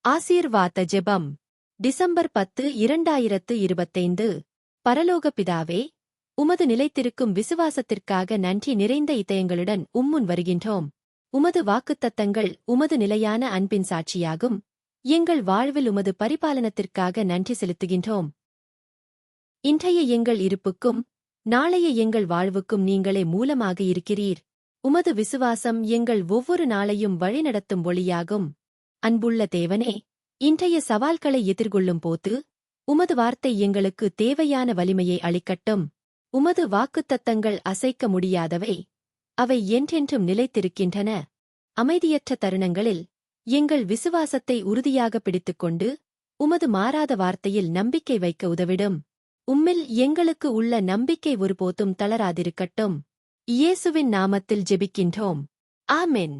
ஆசீர்வாத ஜெபம் டிசம்பர் 10 2025 பரலோக பிதாவே, உமது நிலைத்திருக்கும் விசுவாசத்திற்காக நன்றி நிறைந்த இதயங்களுடன் உம்முன் வருகின்றோம். உமது வாக்குத்தத்தங்கள் உமது நிலையான அன்பின் சாட்சியாகும். எங்கள் வாழ்வில் உமது பரிபாலனத்திற்காக நன்றி செலுத்துகின்றோம். இன்றைய எங்கள் இருப்புக்கும் நாளைய எங்கள் வாழ்வுக்கும் நீங்களே மூலமாக இருக்கிறீர். உமது விசுவாசம் எங்கள் ஒவ்வொரு நாளையும் வழிநடத்தும் ஒளியாகும். அன்புள்ள தேவனே, இன்றைய சவால்களை எதிர்கொள்ளும் போது உமது வார்த்தை எங்களுக்கு தேவையான வலிமையை அளிக்கட்டும். உமது வாக்குத்தத்தங்கள் அசைக்க முடியாதவை, அவை என்றென்றும் நிலைத்திருக்கின்றன. அமைதியற்ற தருணங்களில் எங்கள் விசுவாசத்தை உறுதியாக பிடித்துக்கொண்டு உமது மாறாத வார்த்தையில் நம்பிக்கை வைக்க உதவிடும். உம்மில் எங்களுக்கு உள்ள நம்பிக்கை ஒருபோதும் தளராதிருக்கட்டும். இயேசுவின் நாமத்தில் ஜெபிக்கின்றோம். ஆமென்.